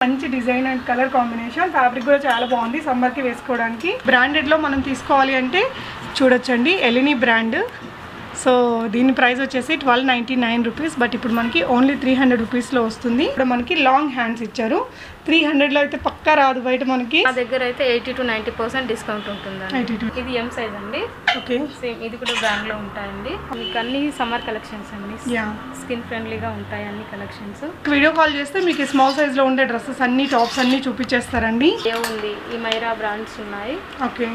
మంచి design and colour combination. Fabric కూడా చాలా బాగుంది సమ్మర్కి వేసుకోవడానికి. బ్రాండెడ్లో మనం తీసుకోవాలి అంటే చూడొచ్చండి, ఎలినీ బ్రాండ్. సో దీని ప్రైస్ వచ్చేసి 1299 రూపీస్. బట్ ఇప్పుడు మనకి ఓన్లీ 300 రూపీస్లో వస్తుంది. ఇప్పుడు మనకి లాంగ్ హ్యాండ్స్ ఇచ్చారు. 300లో అయితే పక్కా రాదు బయట మనకి. మా దగ్గర అయితే 80 to 90% డిస్కౌంట్ ఉంటుందండి. ఇది ఎం సైజ్ అండి. ఓకే, సేమ్ ఇది కూడా బ్రాండ్లో ఉంటాయండి. మీకు అన్ని సమ్మర్ కలెక్షన్స్ అండి. స్కిన్ ఫ్రెండ్లీగా ఉంటాయి అన్ని కలెక్షన్స్. వీడియో కాల్ చేస్తే మీకు స్మాల్ సైజ్లో ఉండే డ్రెస్సెస్ అన్ని, టాప్స్ అన్ని చూపించేస్తారండి. ఏముంది, ఈ మైరా బ్రాండ్స్ ఉన్నాయి. ఓకే,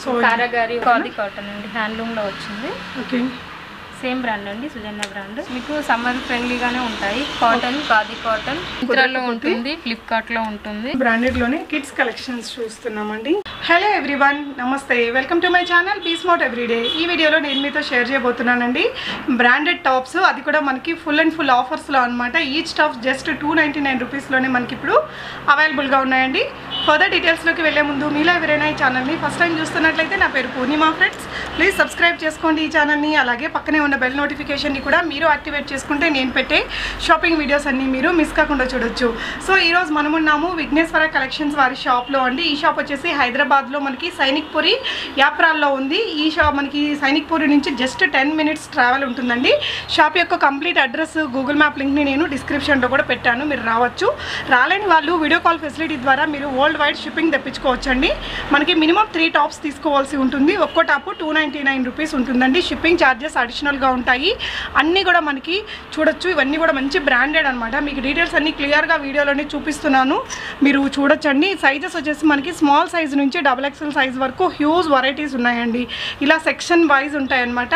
సో కారాగారి ఖాదీ కాటన్ అండి, హ్యాండ్లూమ్లో వచ్చింది. ఓకే, సేమ్ బ్రాండ్ అండి, సుజన్య బ్రాండ్. మీకు సమ్మర్ ఫ్రెండ్లీగానే ఉంటాయి. కాటన్, ఖాదీ కాటన్ మింత్రాలో ఉంటుంది, ఫ్లిప్కార్ట్లో ఉంటుంది. బ్రాండెడ్లోనే కిడ్స్ కలెక్షన్స్ చూస్తున్నామండి. హలో ఎవ్రీవన్, నమస్తే, welcome to my channel peace mode everyday. ఈ వీడియోలో నేను మీతో షేర్ చేయబోతున్నానండి బ్రాండెడ్ టాప్స్. అది కూడా మనకి ఫుల్ అండ్ ఫుల్ ఆఫర్స్లో అనమాట. ఈచ్ టాప్ జస్ట్ 299 రూపీస్లోనే మనకి ఇప్పుడు అవైలబుల్గా ఉన్నాయండి. ఫర్దర్ డీటెయిల్స్లోకి వెళ్ళే ముందు మీలో ఎవరైనా ఈ ఛానల్ని ఫస్ట్ టైం చూస్తున్నట్లయితే నా పేరు పూర్ణిమా ఫ్రెండ్స్. ప్లీజ్ సబ్స్క్రైబ్ చేసుకోండి ఈ ఛానల్ని. అలాగే పక్కనే ఉన్న బెల్ నోటిఫికేషన్ని కూడా మీరు యాక్టివేట్ చేసుకుంటే నేను పెట్టే షాపింగ్ వీడియోస్ అన్నీ మీరు మిస్ కాకుండా చూడొచ్చు. సో ఈరోజు మనమున్నాము విఘ్నేశ్వర కలెక్షన్స్ వారి షాప్లో అండి. ఈ షాప్ వచ్చేసి హైదరాబాద్లో మనకి సైనిక్పురి యాప్రాల్లో ఉంది. ఈ షాప్ మనకి సైనిక్పురి నుంచి జస్ట్ 10 minutes ట్రావెల్ ఉంటుందండి. షాప్ యొక్క కంప్లీట్ అడ్రస్, గూగుల్ మ్యాప్ లింక్ని నేను డిస్క్రిప్షన్లో కూడా పెట్టాను, మీరు రావచ్చు. రాలేని వాళ్ళు వీడియో కాల్ ఫెసిలిటీ ద్వారా మీరు వరల్డ్ వైడ్ షిప్పింగ్ తెప్పించుకోవచ్చండి. మనకి మినిమం 3 టాప్స్ తీసుకోవాల్సి ఉంటుంది. ఒక్కో టాప్ 299 రూపీస్ ఉంటుందండి. షిప్పింగ్ ఛార్జెస్ అడిషనల్గా ఉంటాయి. అన్నీ కూడా మనకి చూడొచ్చు. ఇవన్నీ కూడా మంచి బ్రాండెడ్ అనమాట. మీకు డీటెయిల్స్ అన్నీ క్లియర్గా వీడియోలోనే చూపిస్తున్నాను, మీరు చూడొచ్చండి. సైజెస్ వచ్చేసి మనకి స్మాల్ సైజ్ నుంచి XXL సైజ్ వరకు హ్యూజ్ వెరైటీస్ ఉన్నాయండి. ఇలా సెక్షన్ వైజ్ ఉంటాయన్నమాట.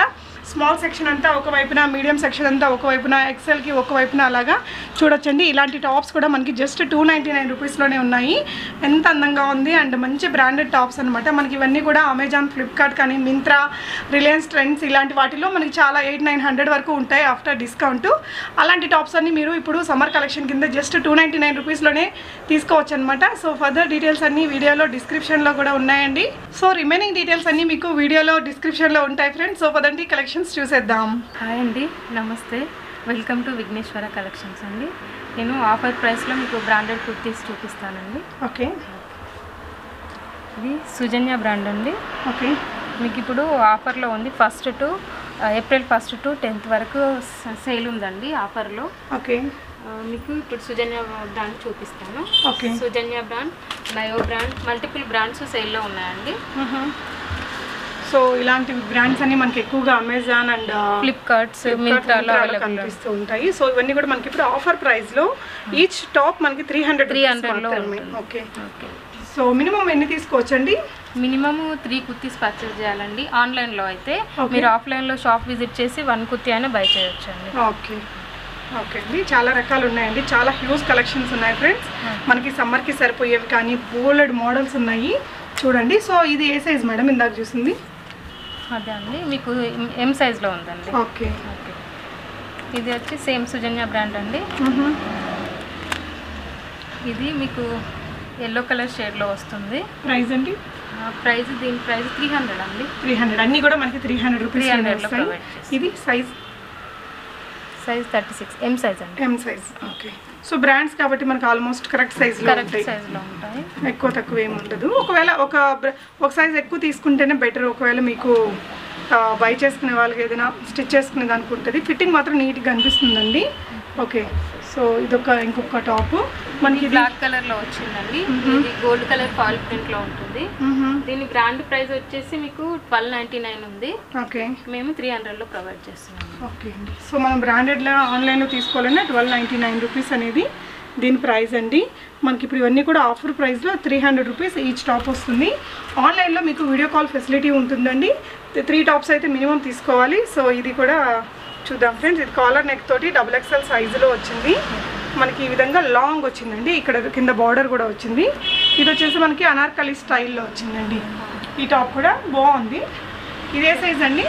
స్మాల్ సెక్షన్ అంతా ఒకవైపున, మీడియం సెక్షన్ అంతా ఒకవైపున, ఎక్సెల్కి ఒకవైపున అలాగా చూడొచ్చండి. ఇలాంటి టాప్స్ కూడా మనకి జస్ట్ 299 రూపీస్లోనే ఉన్నాయి. ఎంత అందంగా ఉంది అండ్ మంచి బ్రాండెడ్ టాప్స్ అనమాట. మనకి ఇవన్నీ కూడా అమెజాన్, ఫ్లిప్కార్ట్ కానీ, మింత్రా, రిలయన్స్ ట్రెండ్స్ ఇలాంటి వాటిలో మనకి చాలా 800-900 వరకు ఉంటాయి ఆఫ్టర్ డిస్కౌంట్. అలాంటి టాప్స్ అన్ని మీరు ఇప్పుడు సమ్మర్ కలెక్షన్ కింద జస్ట్ 299 రూపీస్లోనే తీసుకోవచ్చు అనమాట. సో ఫర్దర్ డీటెయిల్స్ అన్నీ వీడియోలో డిస్క్రిప్షన్లో కూడా ఉన్నాయండి. సో రిమైనింగ్ డీటెయిల్స్ అన్నీ మీకు వీడియోలో డిస్క్రిప్షన్లో ఉంటాయి ఫ్రెండ్స్. సో పదండి కలెక్షన్ చూసేద్దాం. హాయ్ అండి, నమస్తే, వెల్కమ్ టు విఘ్నేశ్వర కలెక్షన్స్ అండి. నేను ఆఫర్ ప్రైస్లో మీకు బ్రాండెడ్ కుర్తీస్ చూపిస్తానండి. ఓకే, ఇది సుజన్య బ్రాండ్ అండి. ఓకే, మీకు ఇప్పుడు ఆఫర్లో ఉంది. ఏప్రిల్ 1 to 10th వరకు సేల్ ఉందండి ఆఫర్లో. ఓకే, మీకు ఇప్పుడు సుజన్య బ్రాండ్ చూపిస్తాను. Okay, Sujanya brand, Nayo brand, multiple brands సేల్లో ఉన్నాయండి. సో ఇలాంటి బ్రాండ్స్ అన్ని మనకి ఎక్కువగా అమెజాన్ అండ్ ఫ్లిప్కార్ట్స్, మింత్రాలో కనిపిస్తూ ఉంటాయి. సో ఇవన్నీ కూడా మనకి ఇప్పుడు ఆఫర్ ప్రైస్లో ఈచ్ టాప్ మనకి 300లో. ఓకే, సో మినిమం ఎన్ని తీసుకోవచ్చండి? మినిమం 3 కుర్తీస్ పర్చేస్ చేయాలండి. ఆన్లైన్లో అయితే మీరు ఆఫ్లైన్లో షాప్ విజిట్ చేసి 1 కుర్తీ అయినా బై చేయొచ్చు అండి. ఓకే, ఓకే అండి, చాలా రకాలు ఉన్నాయండి. చాలా హ్యూజ్ కలెక్షన్స్ ఉన్నాయి ఫ్రెండ్స్. మనకి సమ్మర్కి సరిపోయేవి కానీ బోల్డ్ మోడల్స్ ఉన్నాయి చూడండి. సో ఇది ఏ సైజ్ మేడం ఇందాక చూసింది? అదే అండి, మీకు ఎం సైజ్లో ఉందండి. ఓకే, ఓకే, ఇది వచ్చి సేమ్ సుజన్య బ్రాండ్ అండి. ఇది మీకు ఎల్లో కలర్ షేడ్లో వస్తుంది. ప్రైస్ అండి? దీని ప్రైస్ 300 అండి. 300, అన్నీ కూడా మనకి 300 రూపీస్. ఇది సైజ్ 36 ఎం సైజ్ అండి. M size. Okay, so brands కాబట్టి మనకు ఆల్మోస్ట్ కరెక్ట్ సైజ్లో ఉంటాయి, ఎక్కువ తక్కువ ఏమి ఉండదు. ఒకవేళ ఒక సైజ్ ఎక్కువ తీసుకుంటేనే బెటర్. ఒకవేళ మీకు బై చేసుకునే వాళ్ళకి ఏదైనా స్టిచ్ చేసుకునే దానికి ఉంటుంది. ఫిట్టింగ్ మాత్రం నీట్గా అనిపిస్తుందండి. ఓకే, సో ఇంకొక టాప్ మనకి బ్లాక్ కలర్లో వచ్చిందండి. ఇది గోల్డ్ కలర్ ఫాల్ ప్రింట్లో ఉంటుంది. దీని బ్రాండ్ ప్రైస్ వచ్చేసి మీకు 1299 ఉంది. ఓకే, మేము 300లో ప్రొవైడ్ చేస్తున్నాం. ఓకే అండి, సో మనం బ్రాండెడ్లో ఆన్లైన్లో తీసుకోవాలన్నా 1299 రూపీస్ అనేది దీని ప్రైస్ అండి. మనకి ఇప్పుడు ఇవన్నీ కూడా ఆఫర్ ప్రైస్లో 300 రూపీస్ ఈచ్ టాప్ వస్తుంది. ఆన్లైన్లో మీకు వీడియో కాల్ ఫెసిలిటీ ఉంటుందండి. 3 టాప్స్ అయితే మినిమం తీసుకోవాలి. సో ఇది కూడా చూద్దాం ఫ్రెండ్స్. ఇది కాలర్ నెక్ తోటి XXL సైజులో వచ్చింది. మనకి ఈ విధంగా లాంగ్ వచ్చిందండి. ఇక్కడ కింద బార్డర్ కూడా వచ్చింది. ఇది వచ్చేసి మనకి అనార్కలి స్టైల్లో వచ్చిందండి. ఈ టాప్ కూడా బాగుంది. ఇదే సైజ్ అండి?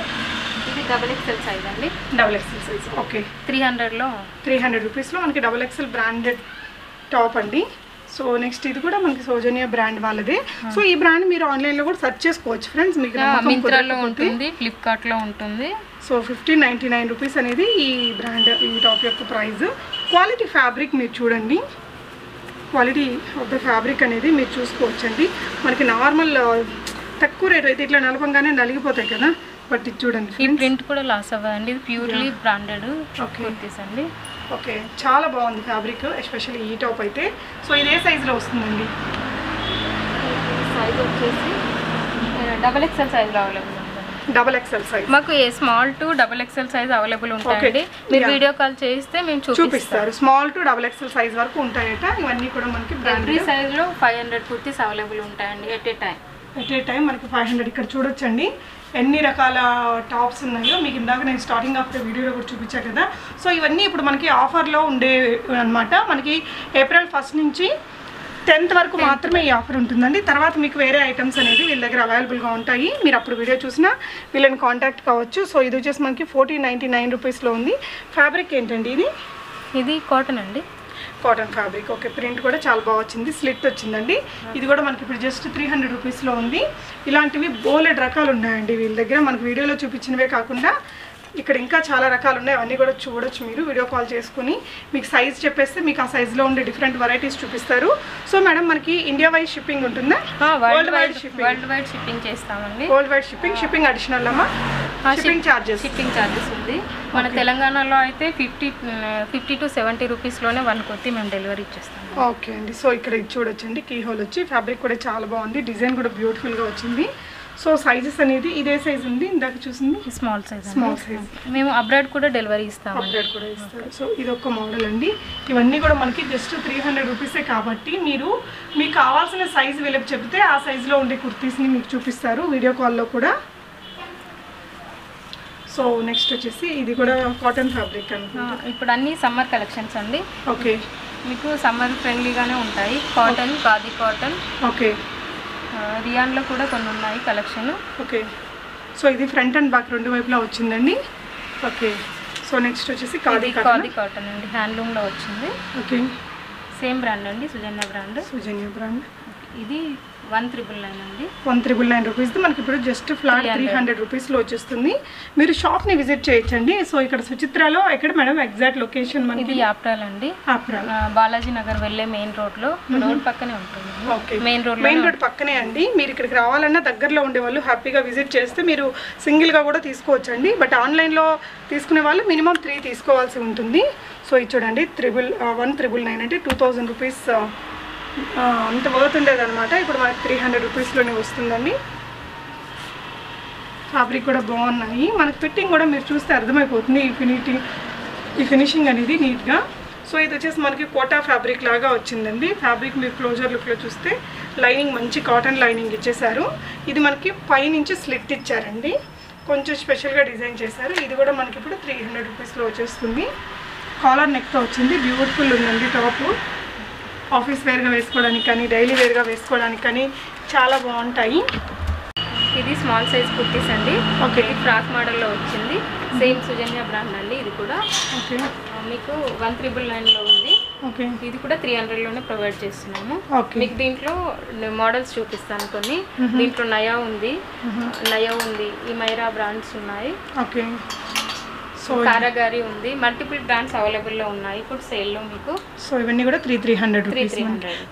ఇది XXL సైజ్ అండి. XXL size. ఓకే, 300 రూపీస్లో మనకి XXL బ్రాండెడ్ టాప్ అండి. సో నెక్స్ట్ ఇది కూడా మనకి సౌజన్య బ్రాండ్ వాళ్ళదే. సో ఈ బ్రాండ్ మీరు ఆన్లైన్లో కూడా సెర్చ్ చేసుకోవచ్చు ఫ్రెండ్స్. మీకు మింత్రాలో ఉంటుంది, ఫ్లిప్కార్ట్లో ఉంటుంది. సో 1599 రూపీస్ అనేది ఈ బ్రాండ్, ఈ టాప్ యొక్క ప్రైస్. క్వాలిటీ ఫ్యాబ్రిక్ మీరు చూడండి, క్వాలిటీ ఆఫ్ ద ఫ్యాబ్రిక్ అనేది మీరు చూసుకోవచ్చండి. మనకి నార్మల్ తక్కువ రేట్ అయితే ఇట్లా నలపంగానే నలిగిపోతాయి కదా, బట్ ఇది చూడండి ఈ ప్రింట్ కూడా లాస్ అవ్వదండి. ఇది ప్యూర్లీ బ్రాండెడ్ కుర్తీస్ అండి. ఓకే, చాలా బాగుంది ఫ్యాబ్రిక్, ఎస్పెషల్లీ ఈ టాప్ అయితే. సో ఇది ఏ సైజులో వస్తుందండి? సైజ్ వచ్చేసి XXL సైజ్ అవైలబుల్ ఉంది. XXL సైజ్ మాకు small to XXL size available ఉంటాయండి. మీరు వీడియో కాల్ చేస్తే మేము చూపిస్తారు. స్మాల్ టు XXL సైజ్ వరకు ఉంటాయట. ఇవన్నీ కూడా మనకి ఎవ్రీ సైజ్లో 500 కుర్తీస్ అవైలబుల్ ఉంటాయండి ఎట్ ఏ టైం. మనకి 500 ఇక్కడ చూడొచ్చండి ఎన్ని రకాల టాప్స్ ఉన్నాయో. మీకు ఇందాక నేను స్టార్టింగ్ ఆఫ్ ద వీడియోలో కూడా చూపించాను కదా. సో ఇవన్నీ ఇప్పుడు మనకి ఆఫర్లో ఉండే అనమాట. మనకి ఏప్రిల్ 1 నుంచి 10th వరకు మాత్రమే ఈ ఆఫర్ ఉంటుందండి. తర్వాత మీకు వేరే ఐటమ్స్ అనేది వీళ్ళ దగ్గర అవైలబుల్గా ఉంటాయి. మీరు అప్పుడు వీడియో చూసినా వీళ్ళని కాంటాక్ట్ కావచ్చు. సో ఇది వచ్చేసి మనకి 1499 రూపీస్లో ఉంది. ఫ్యాబ్రిక్ ఏంటండి ఇది? ఇది కాటన్ అండి, కాటన్ ఫ్యాబ్రిక్. ఓకే, ప్రింట్ కూడా చాలా బాగా వచ్చింది, స్లిట్ వచ్చిందండి. ఇది కూడా మనకి ఇప్పుడు జస్ట్ 300 రూపీస్లో ఉంది. ఇలాంటివి బోలెడ్ రకాలు ఉన్నాయండి వీళ్ళ దగ్గర. మనకు వీడియోలో చూపించినవే కాకుండా ఇక్కడ ఇంకా చాలా రకాలు ఉన్నాయి. అవన్నీ కూడా చూడొచ్చు మీరు వీడియో కాల్ చేసుకుని. మీకు సైజ్ చెప్పేస్తే మీకు ఆ సైజ్లో ఉండే డిఫరెంట్ వెరైటీస్ చూపిస్తారు. సో మేడం మనకి ఇండియా వైడ్ షిప్పింగ్ ఉంటుందా? వరల్డ్ వైడ్ షిప్పింగ్ చేస్తామండి. వరల్డ్ వైడ్ షిప్పింగ్ అడిషనల్ అమ్మా? షిప్పింగ్ ఛార్జెస్ ఉంది. మన తెలంగాణలో అయితే 50 to 70 రూపీస్లోనే 1 కుర్తీ మేము డెలివరీ ఇచ్చేస్తాం. ఓకే అండి. సో ఇక్కడ ఇది చూడొచ్చండి, కీ హోల్ వచ్చి ఫ్యాబ్రిక్ కూడా చాలా బాగుంది, డిజైన్ కూడా బ్యూటిఫుల్గా వచ్చింది. సో సైజెస్ అనేది ఇదే సైజ్ ఉంది ఇందాక చూసింది, స్మాల్ సైజ్. మేము అబ్రాడ్ కూడా డెలివరీ ఇస్తాం. అబ్రాడ్ కూడా ఇస్తారు. సో ఇది ఒక మోడల్ అండి. ఇవన్నీ కూడా మనకి జస్ట్ 300 రూపీసే కాబట్టి మీకు కావాల్సిన సైజ్ వీళ్ళకి చెప్తే ఆ సైజులో ఉండే కుర్తీస్ని మీకు చూపిస్తారు వీడియో కాల్లో కూడా. సో నెక్స్ట్ వచ్చేసి ఇది కూడా కాటన్ ఫ్యాబ్రిక్ అనుకుంటా. ఇప్పుడు అన్ని సమ్మర్ కలెక్షన్స్ అండి. ఓకే, మీకు సమ్మర్ ఫ్రెండ్లీగానే ఉంటాయి. Cotton, khadi cotton. ఓకే, రియాన్లో కూడా కొన్ని ఉన్నాయి కలెక్షన్. ఓకే, సో ఇది ఫ్రంట్ అండ్ బ్యాక్ రెండు వైపులా వచ్చిందండి. ఓకే, సో నెక్స్ట్ వచ్చేసి ఖాదీ కాటన్ అండి, హ్యాండ్లూమ్లో వచ్చింది. ఓకే, సేమ్ బ్రాండ్ అండి, సుజన్య బ్రాండ్. ఇది 1999 అండి. 1999 రూపీస్ది మనకి ఇప్పుడు జస్ట్ ఫ్లాట్ 300 రూపీస్లో వచ్చేస్తుంది. మీరు షాప్ని విజిట్ చేయొచ్చండి. సో ఇక్కడ సుచిత్రాలో ఎక్కడ మేడం ఎగ్జాక్ట్ లొకేషన్? ఇది యాప్రాల్ అండి, బాలాజీ నగర్ వెళ్ళే మెయిన్ రోడ్లో, రోడ్ పక్కనే ఉంటుంది. ఓకే, మెయిన్ రోడ్ పక్కనే అండి. మీరు ఇక్కడికి రావాలన్నా దగ్గరలో ఉండే వాళ్ళు హ్యాపీగా విజిట్ చేస్తే మీరు సింగిల్గా కూడా తీసుకోవచ్చండి. బట్ ఆన్లైన్లో తీసుకునే వాళ్ళు మినిమం 3 తీసుకోవాల్సి ఉంటుంది. సో ఇది చూడండి 1999 అంటే 2000 రూపీస్ అంత వర్త్ ఉండేదన్నమాట. ఇప్పుడు మనకి 300 రూపీస్లోనే వస్తుందండి. ఫ్యాబ్రిక్ కూడా బాగున్నాయి. మనకి ఫిట్టింగ్ కూడా మీరు చూస్తే అర్థమైపోతుంది ఈ ఫినిషింగ్ అనేది నీట్గా. సో ఇది వచ్చేసి మనకి కోటా ఫ్యాబ్రిక్ లాగా వచ్చిందండి. ఫ్యాబ్రిక్ మీరు క్లోజర్ లుక్లో చూస్తే లైనింగ్ మంచి కాటన్ లైనింగ్ ఇచ్చేసారు. ఇది మనకి పైనుంచి స్లిట్ ఇచ్చారండి, కొంచెం స్పెషల్గా డిజైన్ చేశారు. ఇది కూడా మనకి ఇప్పుడు 300 రూపీస్లో వచ్చేస్తుంది. కాలర్ నెక్తో వచ్చింది, బ్యూటిఫుల్ ఉందండి టాపు. ఆఫీస్ వేర్గా వేసుకోవడానికి కానీ డైలీ వేర్గా వేసుకోవడానికి కానీ చాలా బాగుంటాయి. ఇది స్మాల్ సైజ్ కుర్తీస్ అండి. ఓకే, ఇది ఫ్రాక్ మోడల్లో వచ్చింది. సేమ్ సుజన్య బ్రాండ్ అండి. ఇది కూడా ఓకే మీకు 1999లో ఉంది. ఓకే, ఇది కూడా 300లోనే ప్రొవైడ్ చేస్తున్నాము. మీకు దీంట్లో మోడల్స్ చూపిస్తాను కొన్ని. దీంట్లో నయా ఉంది, ఈ మైరా బ్రాండ్స్ ఉన్నాయి. ఓకే, సో కారాగారి ఉంది, మల్టిపుల్ బ్రాండ్స్ అవైలబుల్లో ఉన్నాయి ఇప్పుడు సేల్లో మీకు. సో ఇవన్నీ కూడా 300 రూపీస్,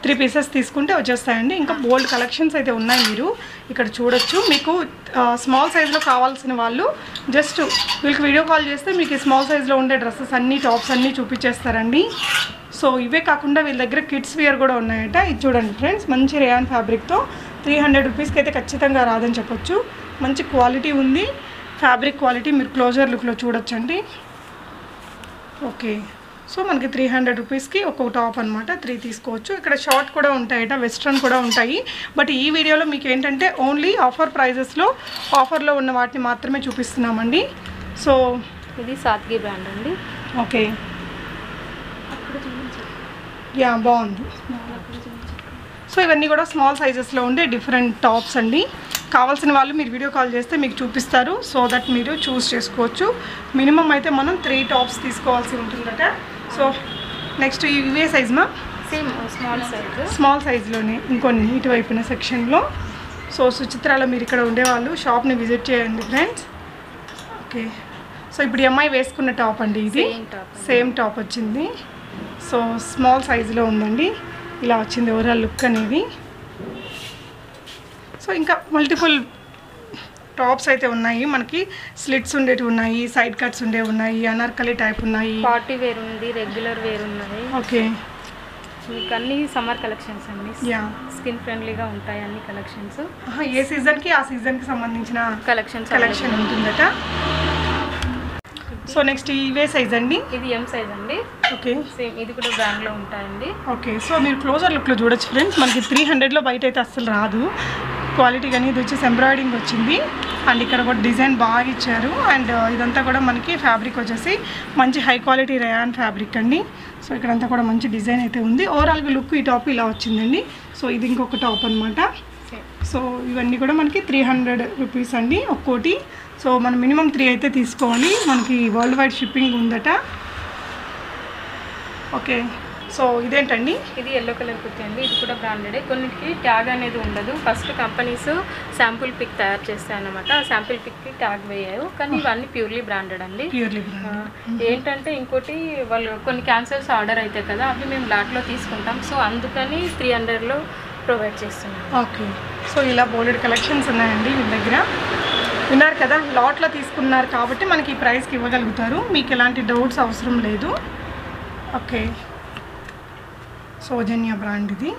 3 పీసెస్ తీసుకుంటే వచ్చేస్తాయండి. ఇంకా బోల్డ్ కలెక్షన్స్ అయితే ఉన్నాయి, మీరు ఇక్కడ చూడొచ్చు. మీకు స్మాల్ సైజ్లో కావాల్సిన వాళ్ళు జస్ట్ వీళ్ళకి వీడియో కాల్ చేస్తే మీకు ఈ స్మాల్ సైజ్లో ఉండే డ్రెస్సెస్ అన్నీ, టాప్స్ అన్నీ చూపించేస్తారండి. సో ఇవే కాకుండా వీళ్ళ దగ్గర కిడ్స్ వేర్ కూడా ఉన్నాయట. ఇది చూడండి ఫ్రెండ్స్, మంచి రేయాన్ ఫ్యాబ్రిక్తో 300 రూపీస్కి అయితే ఖచ్చితంగా రాదని చెప్పొచ్చు. మంచి క్వాలిటీ ఉంది, ఫ్యాబ్రిక్ క్వాలిటీ మీరు క్లోజర్ లుక్లో చూడొచ్చండి. ఓకే, సో మనకి 300 రూపీస్కి ఒక్కొక్క టాప్ అనమాట, 3 తీసుకోవచ్చు. ఇక్కడ షార్ట్ కూడా ఉంటాయట, వెస్ట్రన్ కూడా ఉంటాయి. బట్ ఈ వీడియోలో మీకు ఏంటంటే ఓన్లీ ఆఫర్ ప్రైజెస్లో ఆఫర్లో ఉన్న వాటిని మాత్రమే చూపిస్తున్నామండి. సో ఇది సాత్గి బ్రాండ్ అండి. ఓకే, యా బాగుంది. సో ఇవన్నీ కూడా స్మాల్ సైజెస్లో ఉండే డిఫరెంట్ టాప్స్ అండి. కావాల్సిన వాళ్ళు మీరు వీడియో కాల్ చేస్తే మీకు చూపిస్తారు. సో దట్ మీరు చూస్ చేసుకోవచ్చు. మినిమం అయితే మనం 3 టాప్స్ తీసుకోవాల్సి ఉంటుందట. సో నెక్స్ట్ ఇవే సైజ్ మా? సేమ్ స్మాల్ సైజ్లోనే ఇంకొన్ని ఇటువైపున సెక్షన్లో. సో సుచిత్రాలో మీరు ఇక్కడ ఉండేవాళ్ళు షాప్ని విజిట్ చేయండి ఫ్రెండ్స్. ఓకే, సో ఇప్పుడు అమ్మాయి వేసుకున్న టాప్ అండి, ఇది సేమ్ టాప్ వచ్చింది. సో స్మాల్ సైజులో ఉందండి. ఇలా వచ్చింది ఓవరాల్ లుక్ అనేది. సో ఇంకా మల్టిపుల్ టాప్స్ అయితే ఉన్నాయి మనకి. స్లిట్స్ ఉండేవి ఉన్నాయి, సైడ్ కట్స్ ఉండేవి ఉన్నాయి, అనార్కలి టైప్ ఉన్నాయి, పార్టీ వేర్ ఉంది, రెగ్యులర్ వేర్ ఉన్నాయి. ఓకే, మీకు అన్ని సమ్మర్ కలెక్షన్స్ అండి. యా, స్కిన్ ఫ్రెండ్లీగా ఉంటాయి అన్ని కలెక్షన్స్. ఏ సీజన్కి ఆ సీజన్కి సంబంధించిన కలెక్షన్ ఉంటుందట. సో నెక్స్ట్ ఇవే సైజ్ అండి. ఇది ఎం సైజ్ అండి. ఓకే, సేమ్ ఇది కూడా బ్రాండ్లో ఉంటాయండి. ఓకే, సో మీరు క్లోజర్ లుక్లో చూడొచ్చు ఫ్రెండ్స్. మనకి 300లో బయట అయితే అస్సలు రాదు క్వాలిటీ, కానీ ఇది వచ్చేసి ఎంబ్రాయిడింగ్ వచ్చింది. అండ్ ఇక్కడ కూడా డిజైన్ బాగా ఇచ్చారు. అండ్ ఇదంతా కూడా మనకి ఫ్యాబ్రిక్ వచ్చేసి మంచి హై క్వాలిటీ రేయాన్ ఫ్యాబ్రిక్ అండి. సో ఇక్కడంతా కూడా మంచి డిజైన్ అయితే ఉంది. ఓవరాల్గా లుక్ ఈ టాప్ ఇలా వచ్చిందండి. సో ఇది ఇంకొక టాప్ అనమాట. సో ఇవన్నీ కూడా మనకి 300 రూపీస్ అండి ఒక్కోటి. సో మనం మినిమం 3 అయితే తీసుకోవాలి. మనకి వరల్డ్ వైడ్ షిప్పింగ్ ఉందట. ఓకే, సో ఇదేంటండి? ఇది ఎల్లో కలర్ కుర్తీ అండి. ఇది కూడా బ్రాండెడ్. కొన్నిటికి ట్యాగ్ అనేది ఉండదు. ఫస్ట్ కంపెనీస్ శాంపుల్ పిక్ తయారు చేస్తాయన్నమాట. ఆ శాంపుల్ పిక్కి ట్యాగ్ వేయవు, కానీ ఇవన్నీ ప్యూర్లీ బ్రాండెడ్ అండి. ఏంటంటే ఇంకోటి వాళ్ళు కొన్ని క్యాన్సల్స్ ఆర్డర్ అవుతాయి కదా, అవి మేము లాట్లో తీసుకుంటాం. సో అందుకని 300లో ప్రొవైడ్ చేస్తున్నాం. ఓకే, సో ఇలా బోలెడ్ కలెక్షన్స్ ఉన్నాయండి వీళ్ళ దగ్గర. విన్నారు కదా, లాట్లో తీసుకున్నారు కాబట్టి మనకి ఈ ప్రైస్కి ఇవ్వగలుగుతారు. మీకు ఎలాంటి డౌట్స్ అవసరం లేదు. ఓకే, సౌజన్య బ్రాండ్ ఇది.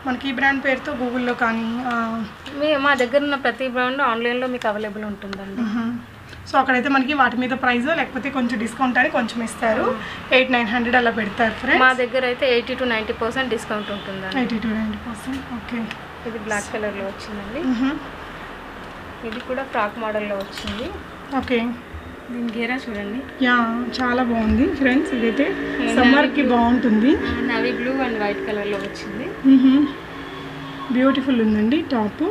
మనకి ఈ బ్రాండ్ పేరుతో గూగుల్లో కానీ మా దగ్గర ఉన్న ప్రతి బ్రాండ్ ఆన్లైన్లో మీకు అవైలబుల్ ఉంటుందండి. సో అక్కడైతే మనకి వాటి మీద ప్రైస్ లేకపోతే కొంచెం డిస్కౌంట్ అని కొంచెం ఇస్తారు. 800-900 అలా పెడతారు ఫ్రెండ్స్. మా దగ్గర అయితే 80 to 90% డిస్కౌంట్ ఉంటుందండి. 80 to 90%. ఓకే, ఇది బ్లాక్ కలర్లో వచ్చిందండి. ఇది కూడా ఫ్రాక్ మోడల్లో వచ్చింది. ఓకే, దీని గేరా చూడండి. యా, చాలా బాగుంది ఫ్రెండ్స్. ఇదైతే సమ్మర్కి బాగుంటుంది. నావీ బ్లూ అండ్ వైట్ కలర్లో వచ్చింది. బ్యూటిఫుల్ ఉందండి టాప్.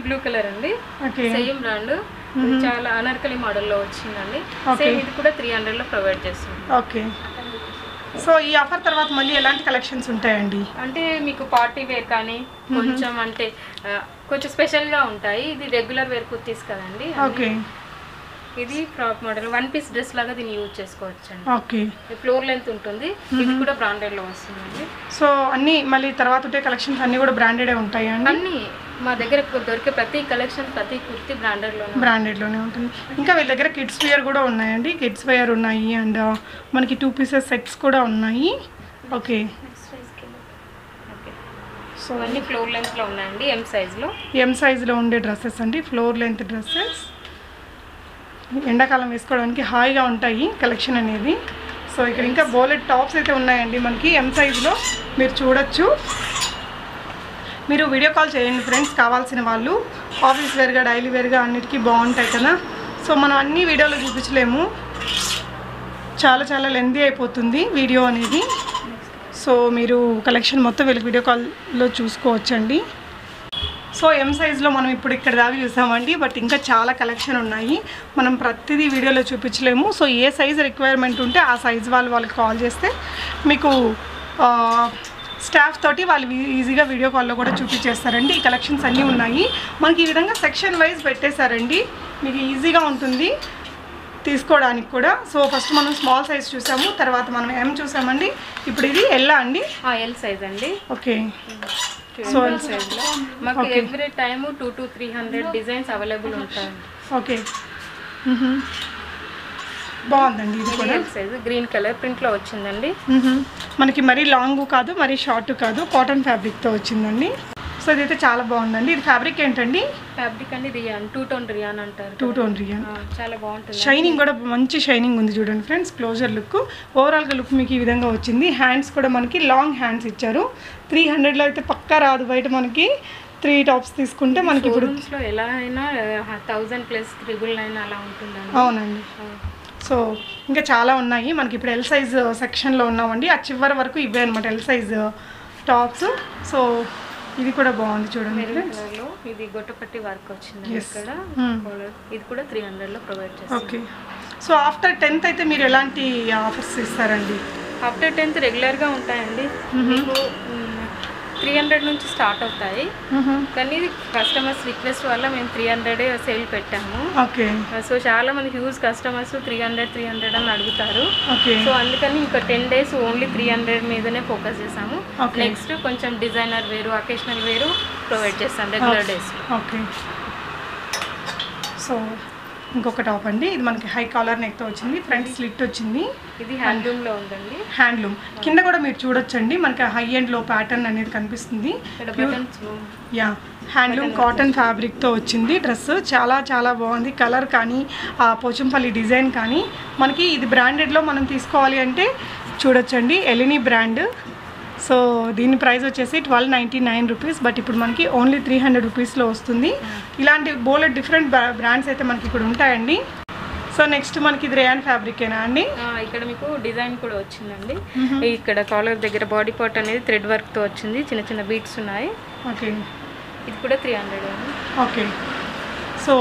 బ్లూ కలర్ అండి. Okay, same brand. చాలా అనార్కలి మోడల్లో వచ్చిందండి. సేమ్ ఇది కూడా 300లో ప్రొవైడ్ చేస్తుంది. ఓకే, సో ఈ ఆఫర్ తర్వాత మళ్ళీ ఎలాంటి కలెక్షన్స్ ఉంటాయండి? అంటే మీకు పార్టీ వేర్ కానీ కొంచెం అంటే కొంచెం స్పెషల్గా ఉంటాయి. ఇది రెగ్యులర్ వేర్ కుర్తీస్ కదండి. ఓకే, ఇది ఫ్రాక్ మోడల్ 1 పీస్ డ్రెస్ లాగా దీన్ని యూజ్ చేసుకోవచ్చు అండి. ఓకే, ఫ్లోర్ లెంత్ ఉంటుంది. ఇది కూడా బ్రాండెడ్లో వస్తుందండి. సో అన్నీ మళ్ళీ తర్వాత ఉంటే కలెక్షన్స్ అన్నీ కూడా బ్రాండెడే ఉంటాయి అండి. అన్నీ మా దగ్గర దొరికే ప్రతి కలెక్షన్ ప్రతి కుర్తీ బ్రాండెడ్లోనే ఉంటుంది. ఇంకా వీళ్ళ దగ్గర కిడ్స్ వేర్ కూడా ఉన్నాయండి. కిడ్స్ వేర్ ఉన్నాయి అండ్ మనకి 2 పీసెస్ సెట్స్ కూడా ఉన్నాయి. ఓకే, సో అన్ని ఫ్లోర్ లెంత్లో ఉన్నాయండి. ఎం సైజ్లో ఉండే డ్రెస్సెస్ అండి. ఫ్లోర్ లెంత్ డ్రెస్సెస్ ఎండాకాలం వేసుకోవడానికి హాయిగా ఉంటాయి కలెక్షన్ అనేది. సో ఇక్కడ ఇంకా బోలెడ్ టాప్స్ అయితే ఉన్నాయండి మనకి ఎం సైజ్లో. మీరు చూడొచ్చు. మీరు వీడియో కాల్ చేయండి ఫ్రెండ్స్, కావాల్సిన వాళ్ళు. ఆఫీస్ వేర్గా డైలీ వేర్గా అన్నిటికీ బాగుంటాయి కదా. సో మనం అన్ని వీడియోలో చూపించలేము, చాలా లెంతీ అయిపోతుంది వీడియో అనేది. సో మీరు కలెక్షన్ మొత్తం వీళ్ళకి వీడియో కాల్లో చూసుకోవచ్చండి. సో ఎం సైజ్లో మనం ఇప్పుడు ఇక్కడ దాకా చూసామండి. బట్ ఇంకా చాలా కలెక్షన్ ఉన్నాయి, మనం ప్రతిదీ వీడియోలో చూపించలేము. సో ఏ సైజ్ రిక్వైర్మెంట్ ఉంటే ఆ సైజ్ వాళ్ళకి కాల్ చేస్తే మీకు స్టాఫ్ తోటి వాళ్ళు ఈజీగా వీడియో కాల్లో కూడా చూపించేస్తారండి. ఈ కలెక్షన్స్ అన్నీ ఉన్నాయి మనకి. ఈ విధంగా సెక్షన్ వైజ్ పెట్టేశారండి, మీకు ఈజీగా ఉంటుంది తీసుకోవడానికి కూడా. సో ఫస్ట్ మనం స్మాల్ సైజ్ చూసాము, తర్వాత మనం ఎం చూసామండి. ఇప్పుడు ఇది ఎల్ అండి. ఎల్ సైజ్ అండి. ఓకే, సో ఎల్ సైజ్లో మాకు every time 200 to 300 designs available ఉంటాయి. ఓకే, బాగుందండి. ఇది కూడా ఎల్ సైజ్ గ్రీన్ కలర్ ప్రింట్లో వచ్చిందండి. మనకి మరీ లాంగ్ కాదు, మరీ షార్ట్ కాదు, కాటన్ ఫ్యాబ్రిక్తో వచ్చిందండి. సో ఇదైతే చాలా బాగుందండి. ఇది ఫ్యాబ్రిక్ ఏంటండి? ఫ్యాబ్రిక్ అండి రియాన్, 2 టోన్ రియాన్ అంటారు. 2 టోన్ రియాన్. చాలా బాగుంటుంది. షైనింగ్ కూడా మంచి షైనింగ్ ఉంది చూడండి ఫ్రెండ్స్. క్లోజర్ లుక్, ఓవరాల్గా లుక్ మీకు ఈ విధంగా వచ్చింది. హ్యాండ్స్ కూడా మనకి లాంగ్ హ్యాండ్స్ ఇచ్చారు. 300లో అయితే పక్కా రాదు బయట. మనకి 3 టాప్స్ తీసుకుంటే మనకి ఇప్పుడు ఎలా అయినా 1000 ప్లస్ 999 అలా ఉంటుందండి. అవునండి. సో ఇంకా చాలా ఉన్నాయి మనకి. ఇప్పుడు ఎల్ సైజ్ సెక్షన్లో ఉన్నామండి. ఆ చివరి వరకు ఇవే అనమాట ఎల్ సైజ్ టాప్స్. సో ఇది కూడా బాగుంది చూడండి. ఇది గొట్టపట్టి వర్క్ వచ్చింది ఇక్కడ. ఇది కూడా 300లో ప్రొవైడ్ చేస్తాం. ఓకే, సో ఆఫ్టర్ 10th అయితే మీరు ఎలాంటి ఆఫర్స్ ఇస్తారండి? ఆఫ్టర్ 10th రెగ్యులర్గా ఉంటాయండి. మీకు 300 నుంచి స్టార్ట్ అవుతాయి, కానీ కస్టమర్స్ రిక్వెస్ట్ వల్ల మేము 300 సేల్ పెట్టాము. ఓకే. సో చాలా మంది హ్యూజ్ కస్టమర్స్ 300 అని అడుగుతారు. సో అందుకని ఇంకా 10 days ఓన్లీ 300 మీదనే ఫోకస్ చేసాము. నెక్స్ట్ కొంచెం డిజైనర్ వేరు, అకేషనల్ వేరు ప్రొవైడ్ చేస్తాం రెగ్యులర్ డేస్. ఓకే. సో ఇంకొక టాప్ అండి, ఇది మనకి హై కాలర్ నెక్తో వచ్చింది, ఫ్రంట్ స్లిట్ వచ్చింది. ఇది హ్యాండ్లూమ్లో ఉందండి. హ్యాండ్లూమ్ కింద కూడా మీరు చూడొచ్చండి, మనకి హై అండ్ లో ప్యాటర్న్ అనేది కనిపిస్తుంది. యా, హ్యాండ్లూమ్ కాటన్ ఫ్యాబ్రిక్తో వచ్చింది డ్రెస్. చాలా చాలా బాగుంది. కలర్ కానీ ఆ పోచంపల్లి డిజైన్ కానీ మనకి ఇది బ్రాండెడ్లో మనం తీసుకోవాలి అంటే చూడొచ్చండి, ఎలిని బ్రాండ్. సో దీని ప్రైస్ వచ్చేసి 1299 రూపీస్, బట్ ఇప్పుడు మనకి ఓన్లీ 300 రూపీస్లో వస్తుంది. ఇలాంటి బోలెడ్ డిఫరెంట్ బ్రాండ్స్ అయితే మనకి ఇక్కడ ఉంటాయండి. సో నెక్స్ట్ మనకి ఇది రేయాన్ ఫ్యాబ్రికేనా అండి? ఇక్కడ మీకు డిజైన్ కూడా వచ్చిందండి. ఇక్కడ కాలర్ దగ్గర బాడీ పార్ట్ అనేది థ్రెడ్ వర్క్తో వచ్చింది, చిన్న చిన్న బీట్స్ ఉన్నాయి. ఓకే. ఇది కూడా 300 అండి. ఓకే. సో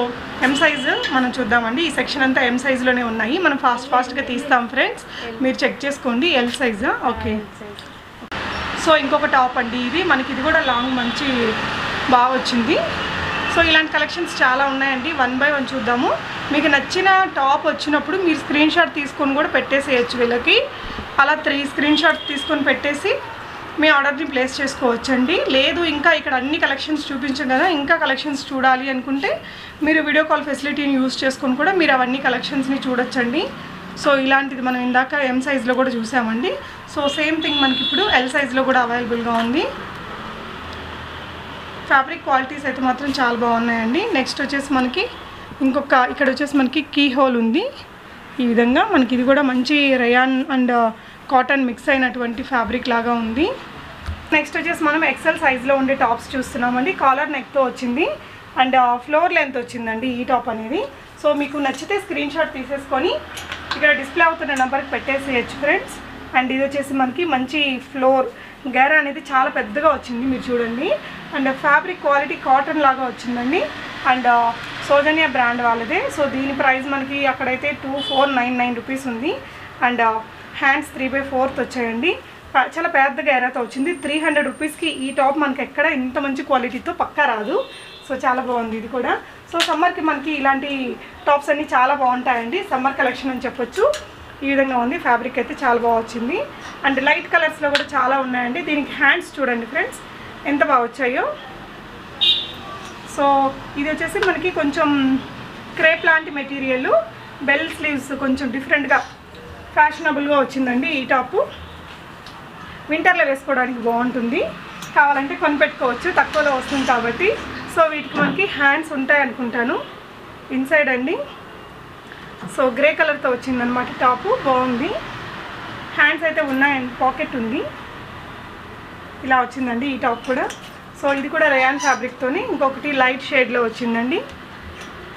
ఎం సైజు మనం చూద్దామండి. ఈ సెక్షన్ అంతా ఎం సైజులోనే ఉన్నాయి, మనం ఫాస్ట్గా తీస్తాం ఫ్రెండ్స్, మీరు చెక్ చేసుకోండి. ఎల్ సైజా? ఓకే. సో ఇంకొక టాప్ అండి, ఇది మనకి ఇది కూడా లాంగ్ మంచి బాగా వచ్చింది. సో ఇలాంటి కలెక్షన్స్ చాలా ఉన్నాయండి, 1 by 1 చూద్దాము. మీకు నచ్చిన టాప్ వచ్చినప్పుడు మీరు స్క్రీన్ షాట్ తీసుకొని కూడా పెట్టేసేయచ్చు వీళ్ళకి. అలా 3 స్క్రీన్ షాట్ తీసుకొని పెట్టేసి మీ ఆర్డర్ని ప్లేస్ చేసుకోవచ్చండి. లేదు ఇంకా ఇక్కడ అన్ని కలెక్షన్స్ చూపించాం కదా, ఇంకా కలెక్షన్స్ చూడాలి అనుకుంటే మీరు వీడియో కాల్ ఫెసిలిటీని యూజ్ చేసుకొని కూడా మీరు అవన్నీ కలెక్షన్స్ని చూడొచ్చండి. సో ఇలాంటిది మనం ఇందాక ఎం సైజ్లో కూడా చూసామండి. సో సేమ్ థింగ్ మనకి ఇప్పుడు ఎల్ సైజ్లో కూడా అవైలబుల్గా ఉంది. ఫ్యాబ్రిక్ క్వాలిటీస్ అయితే మాత్రం చాలా బాగున్నాయండి. నెక్స్ట్ వచ్చేసి మనకి ఇంకొక ఇక్కడ వచ్చేసి మనకి కీ హోల్ ఉంది. ఈ విధంగా మనకి ఇది కూడా మంచి రేయాన్ అండ్ కాటన్ మిక్స్ అయినటువంటి ఫ్యాబ్రిక్ లాగా ఉంది. నెక్స్ట్ వచ్చేసి మనం ఎక్సెల్ సైజ్లో ఉండే టాప్స్ చూస్తున్నామండి. కాలర్ నెక్తో వచ్చింది అండ్ ఫ్లోర్ లెంత్ వచ్చిందండి ఈ టాప్ అనేది. సో మీకు నచ్చితే స్క్రీన్ షాట్ తీసేసుకొని ఇక్కడ డిస్ప్లే అవుతున్న నెంబర్కి పెట్టేసేయచ్చు ఫ్రెండ్స్. అండ్ ఇది వచ్చేసి మనకి మంచి ఫ్లోర్ గేరా అనేది చాలా పెద్దగా వచ్చింది, మీరు చూడండి. అండ్ ఫ్యాబ్రిక్ క్వాలిటీ కాటన్ లాగా వచ్చిందండి. అండ్ సౌజన్య బ్రాండ్ వాళ్ళదే. సో దీని ప్రైస్ మనకి అక్కడైతే 2499 రూపీస్ ఉంది. అండ్ హ్యాండ్స్ 3/4 వచ్చాయండి. చాలా పెద్ద గేరాతో వచ్చింది. 300 రూపీస్కి ఈ టాప్ మనకి ఎక్కడ ఇంత మంచి క్వాలిటీతో పక్కా రాదు. సో చాలా బాగుంది ఇది కూడా. సో సమ్మర్కి మనకి ఇలాంటి టాప్స్ అన్నీ చాలా బాగుంటాయండి, సమ్మర్ కలెక్షన్ అని చెప్పొచ్చు. ఈ విధంగా ఉంది, ఫ్యాబ్రిక్ అయితే చాలా బాగా వచ్చింది. అండ్ లైట్ కలర్స్లో కూడా చాలా ఉన్నాయండి. దీనికి హ్యాండ్స్ చూడండి ఫ్రెండ్స్ ఎంత బాగా వచ్చాయో. సో ఇది వచ్చేసి మనకి కొంచెం క్రేప్ లాంటి మెటీరియల్, బెల్ స్లీవ్స్ కొంచెం డిఫరెంట్గా ఫ్యాషనబుల్గా వచ్చిందండి ఈ టాపు. వింటర్లో వేసుకోవడానికి బాగుంటుంది, కావాలంటే కొనిపెట్టుకోవచ్చు, తక్కువలో వస్తుంది కాబట్టి. సో వీటికి మనకి హ్యాండ్స్ ఉంటాయి అనుకుంటాను ఇన్సైడ్ అండి. సో గ్రే కలర్తో వచ్చిందనమాట టాపు, బాగుంది. హ్యాండ్స్ అయితే ఉన్నాయండి, పాకెట్ ఉంది. ఇలా వచ్చిందండి ఈ టాప్ కూడా. సో ఇది కూడా రేయాన్ ఫ్యాబ్రిక్తోనే ఇంకొకటి లైట్ షేడ్లో వచ్చిందండి.